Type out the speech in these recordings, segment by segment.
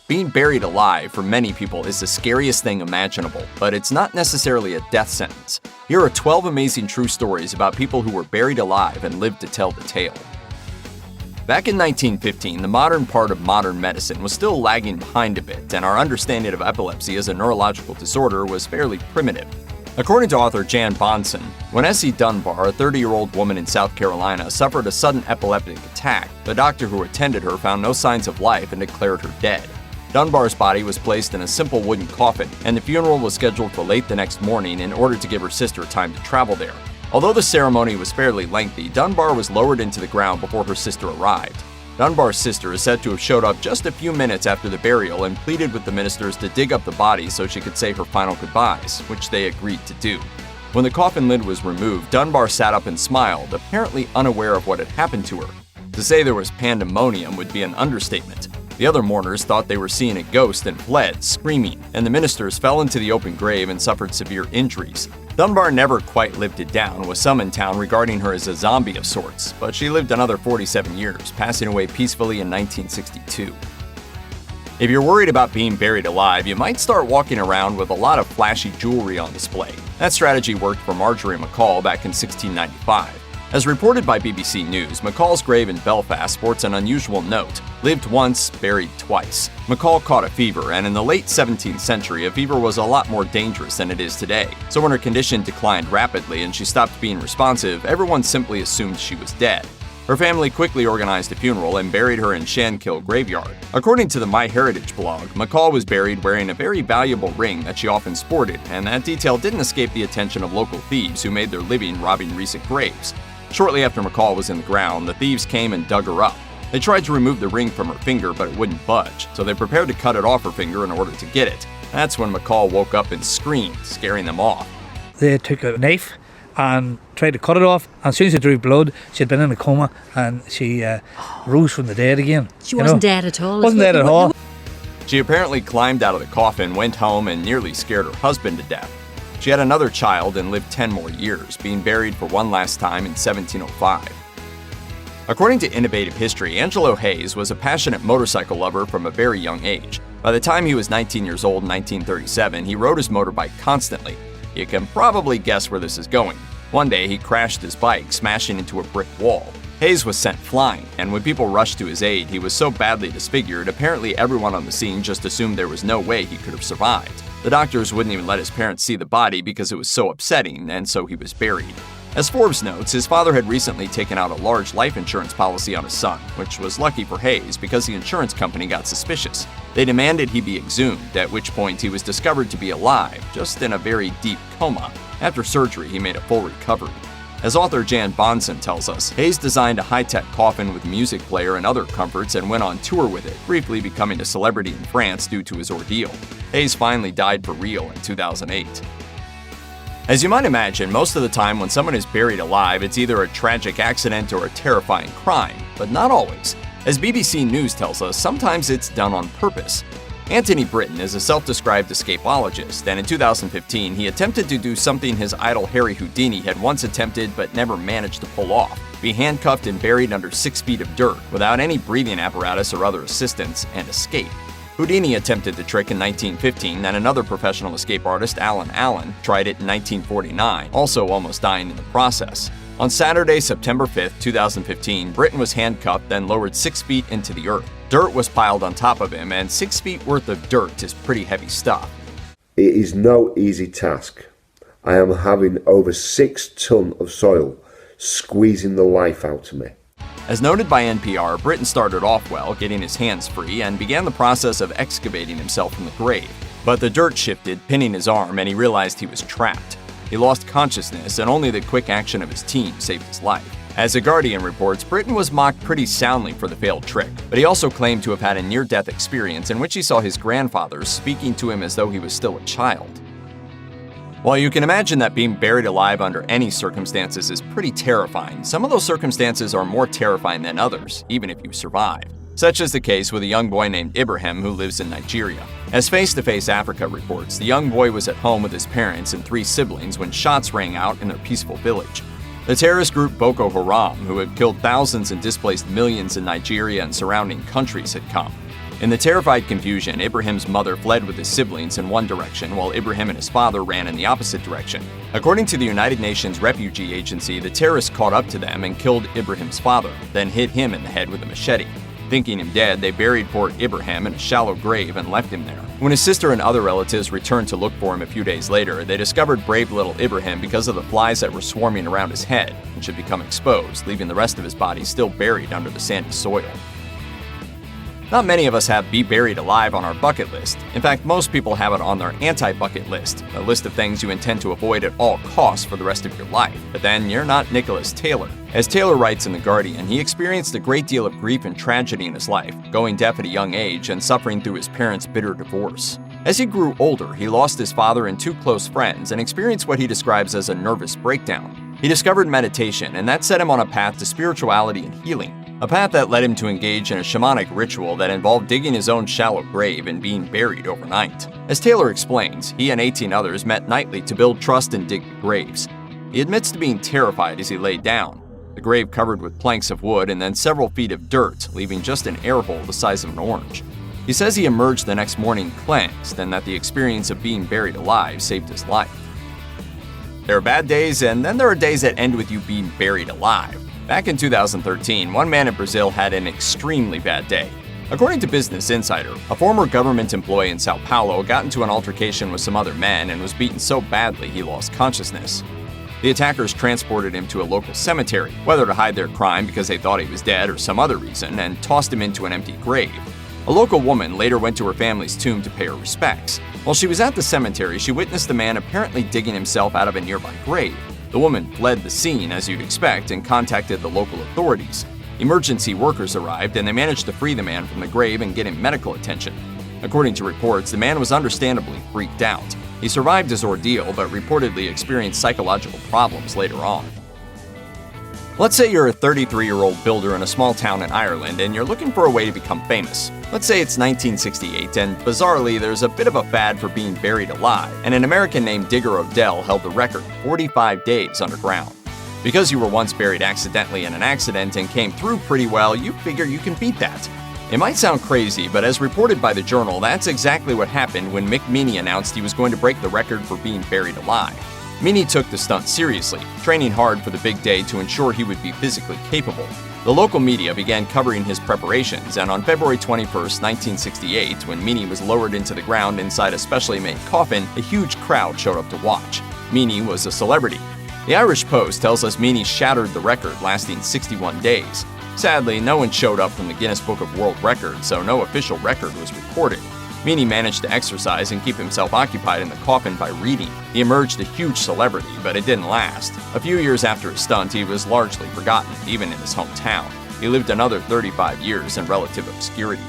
Being buried alive for many people is the scariest thing imaginable, but it's not necessarily a death sentence. Here are 12 amazing true stories about people who were buried alive and lived to tell the tale. Back in 1915, the modern part of modern medicine was still lagging behind a bit, and our understanding of epilepsy as a neurological disorder was fairly primitive. According to author Jan Bonson, when Essie Dunbar, a 30-year-old woman in South Carolina, suffered a sudden epileptic attack, the doctor who attended her found no signs of life and declared her dead. Dunbar's body was placed in a simple wooden coffin, and the funeral was scheduled for late the next morning in order to give her sister time to travel there. Although the ceremony was fairly lengthy, Dunbar was lowered into the ground before her sister arrived. Dunbar's sister is said to have showed up just a few minutes after the burial and pleaded with the ministers to dig up the body so she could say her final goodbyes, which they agreed to do. When the coffin lid was removed, Dunbar sat up and smiled, apparently unaware of what had happened to her. To say there was pandemonium would be an understatement. The other mourners thought they were seeing a ghost and fled, screaming, and the ministers fell into the open grave and suffered severe injuries. Dunbar never quite lived it down, with some in town regarding her as a zombie of sorts, but she lived another 47 years, passing away peacefully in 1962. If you're worried about being buried alive, you might start walking around with a lot of flashy jewelry on display. That strategy worked for Margorie McCall back in 1695. As reported by BBC News, McCall's grave in Belfast sports an unusual note: lived once, buried twice. McCall caught a fever, and in the late 17th century, a fever was a lot more dangerous than it is today. So when her condition declined rapidly and she stopped being responsive, everyone simply assumed she was dead. Her family quickly organized a funeral and buried her in Shankill graveyard. According to the MyHeritage blog, McCall was buried wearing a very valuable ring that she often sported, and that detail didn't escape the attention of local thieves who made their living robbing recent graves. Shortly after McCall was in the ground, the thieves came and dug her up. They tried to remove the ring from her finger, but it wouldn't budge, so they prepared to cut it off her finger in order to get it. That's when McCall woke up and screamed, scaring them off. They took a knife and tried to cut it off, and as soon as it drew blood, she had been in a coma, and she rose from the dead again. She wasn't dead at all. Wasn't dead at all. She apparently climbed out of the coffin, went home, and nearly scared her husband to death. She had another child and lived 10 more years, being buried for one last time in 1705. According to Innovative History, Angelo Hays was a passionate motorcycle lover from a very young age. By the time he was 19 years old in 1937, he rode his motorbike constantly. You can probably guess where this is going. One day, he crashed his bike, smashing into a brick wall. Hays was sent flying, and when people rushed to his aid, he was so badly disfigured, apparently everyone on the scene just assumed there was no way he could have survived. The doctors wouldn't even let his parents see the body because it was so upsetting, and so he was buried. As Forbes notes, his father had recently taken out a large life insurance policy on his son, which was lucky for Hays because the insurance company got suspicious. They demanded he be exhumed, at which point he was discovered to be alive, just in a very deep coma. After surgery, he made a full recovery. As author Jan Bonson tells us, Hays designed a high-tech coffin with music player and other comforts and went on tour with it, briefly becoming a celebrity in France due to his ordeal. Hays finally died for real in 2008. As you might imagine, most of the time when someone is buried alive, it's either a tragic accident or a terrifying crime, but not always. As BBC News tells us, sometimes it's done on purpose. Antony Britton is a self-described escapologist, and in 2015 he attempted to do something his idol Harry Houdini had once attempted but never managed to pull off: be handcuffed and buried under 6 feet of dirt without any breathing apparatus or other assistance and escape. Houdini attempted the trick in 1915, and another professional escape artist, Alan Allen, tried it in 1949, also almost dying in the process. On Saturday, September 5, 2015, Britton was handcuffed, then lowered 6 feet into the earth. Dirt was piled on top of him, and 6 feet worth of dirt is pretty heavy stuff. It is no easy task. I am having over 6 tons of soil squeezing the life out of me. As noted by NPR, Britton started off well, getting his hands free, and began the process of excavating himself from the grave. But the dirt shifted, pinning his arm, and he realized he was trapped. He lost consciousness, and only the quick action of his team saved his life. As The Guardian reports, Britton was mocked pretty soundly for the failed trick, but he also claimed to have had a near-death experience in which he saw his grandfather speaking to him as though he was still a child. While you can imagine that being buried alive under any circumstances is pretty terrifying, some of those circumstances are more terrifying than others, even if you survive. Such is the case with a young boy named Ibrahim who lives in Nigeria. As Face to Face Africa reports, the young boy was at home with his parents and 3 siblings when shots rang out in their peaceful village. The terrorist group Boko Haram, who had killed thousands and displaced millions in Nigeria and surrounding countries, had come. In the terrified confusion, Ibrahim's mother fled with his siblings in one direction, while Ibrahim and his father ran in the opposite direction. According to the United Nations Refugee Agency, the terrorists caught up to them and killed Ibrahim's father, then hit him in the head with a machete. Thinking him dead, they buried poor Ibrahim in a shallow grave and left him there. When his sister and other relatives returned to look for him a few days later, they discovered brave little Ibrahim because of the flies that were swarming around his head, which had become exposed, leaving the rest of his body still buried under the sandy soil. Not many of us have Be Buried Alive on our bucket list. In fact, most people have it on their anti-bucket list, a list of things you intend to avoid at all costs for the rest of your life. But then you're not Nicholas Taylor. As Taylor writes in The Guardian, he experienced a great deal of grief and tragedy in his life, going deaf at a young age and suffering through his parents' bitter divorce. As he grew older, he lost his father and two close friends and experienced what he describes as a nervous breakdown. He discovered meditation, and that set him on a path to spirituality and healing. A path that led him to engage in a shamanic ritual that involved digging his own shallow grave and being buried overnight. As Taylor explains, he and 18 others met nightly to build trust and dig the graves. He admits to being terrified as he lay down, the grave covered with planks of wood and then several feet of dirt, leaving just an air hole the size of an orange. He says he emerged the next morning cleansed and that the experience of being buried alive saved his life. There are bad days, and then there are days that end with you being buried alive. Back in 2013, one man in Brazil had an extremely bad day. According to Business Insider, a former government employee in Sao Paulo got into an altercation with some other men and was beaten so badly he lost consciousness. The attackers transported him to a local cemetery, whether to hide their crime because they thought he was dead or some other reason, and tossed him into an empty grave. A local woman later went to her family's tomb to pay her respects. While she was at the cemetery, she witnessed the man apparently digging himself out of a nearby grave. The woman fled the scene, as you'd expect, and contacted the local authorities. Emergency workers arrived, and they managed to free the man from the grave and get him medical attention. According to reports, the man was understandably freaked out. He survived his ordeal, but reportedly experienced psychological problems later on. Let's say you're a 33-year-old builder in a small town in Ireland, and you're looking for a way to become famous. Let's say it's 1968, and bizarrely, there's a bit of a fad for being buried alive, and an American named Digger Odell held the record, 45 days underground. Because you were once buried accidentally in an accident and came through pretty well, you figure you can beat that. It might sound crazy, but as reported by the Journal, that's exactly what happened when Mick Meany announced he was going to break the record for being buried alive. Meany took the stunt seriously, training hard for the big day to ensure he would be physically capable. The local media began covering his preparations, and on February 21, 1968, when Meany was lowered into the ground inside a specially made coffin, a huge crowd showed up to watch. Meany was a celebrity. The Irish Post tells us Meany shattered the record, lasting 61 days. Sadly, no one showed up from the Guinness Book of World Records, so no official record was recorded. Meany managed to exercise and keep himself occupied in the coffin by reading. He emerged a huge celebrity, but it didn't last. A few years after his stunt, he was largely forgotten, even in his hometown. He lived another 35 years in relative obscurity.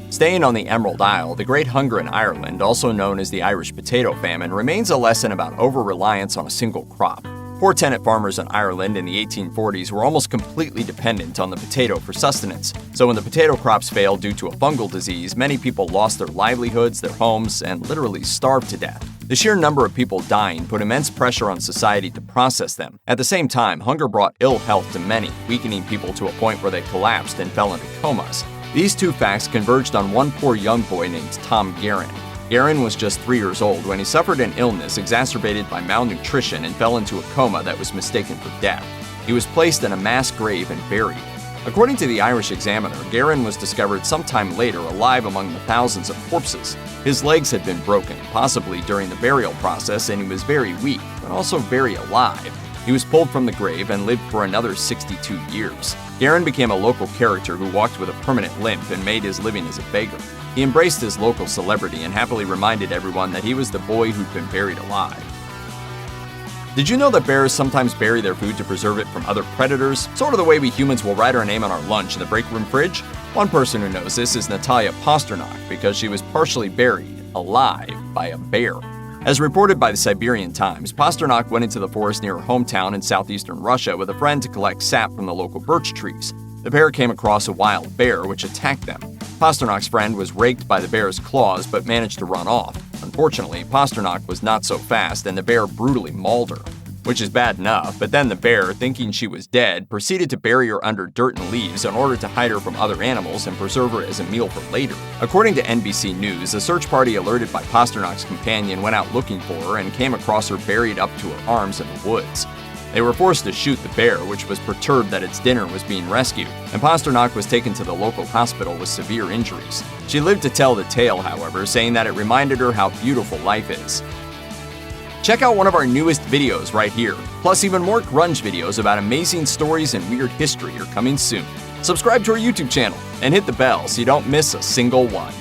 Staying on the Emerald Isle, the Great Hunger in Ireland, also known as the Irish Potato Famine, remains a lesson about over-reliance on a single crop. Poor tenant farmers in Ireland in the 1840s were almost completely dependent on the potato for sustenance. So when the potato crops failed due to a fungal disease, many people lost their livelihoods, their homes, and literally starved to death. The sheer number of people dying put immense pressure on society to process them. At the same time, hunger brought ill health to many, weakening people to a point where they collapsed and fell into comas. These two facts converged on one poor young boy named Tom Guerin. Guerin was just 3 years old when he suffered an illness exacerbated by malnutrition and fell into a coma that was mistaken for death. He was placed in a mass grave and buried. According to the Irish Examiner, Guerin was discovered sometime later alive among the thousands of corpses. His legs had been broken, possibly during the burial process, and he was very weak, but also very alive. He was pulled from the grave and lived for another 62 years. Guerin became a local character who walked with a permanent limp and made his living as a beggar. He embraced his local celebrity and happily reminded everyone that he was the boy who'd been buried alive. Did you know that bears sometimes bury their food to preserve it from other predators? Sort of the way we humans will write our name on our lunch in the break room fridge? One person who knows this is Natalia Pasternak because she was partially buried alive by a bear. As reported by the Siberian Times, Pasternak went into the forest near her hometown in southeastern Russia with a friend to collect sap from the local birch trees. The pair came across a wild bear, which attacked them. Pasternak's friend was raked by the bear's claws but managed to run off. Unfortunately, Pasternak was not so fast and the bear brutally mauled her. which is bad enough, but then the bear, thinking she was dead, proceeded to bury her under dirt and leaves in order to hide her from other animals and preserve her as a meal for later. According to NBC News, a search party alerted by Pasternak's companion went out looking for her and came across her buried up to her arms in the woods. They were forced to shoot the bear, which was perturbed that its dinner was being rescued, and Pasternak was taken to the local hospital with severe injuries. She lived to tell the tale, however, saying that it reminded her how beautiful life is. Check out one of our newest videos right here. Plus, even more grunge videos about amazing stories and weird history are coming soon. Subscribe to our YouTube channel and hit the bell so you don't miss a single one.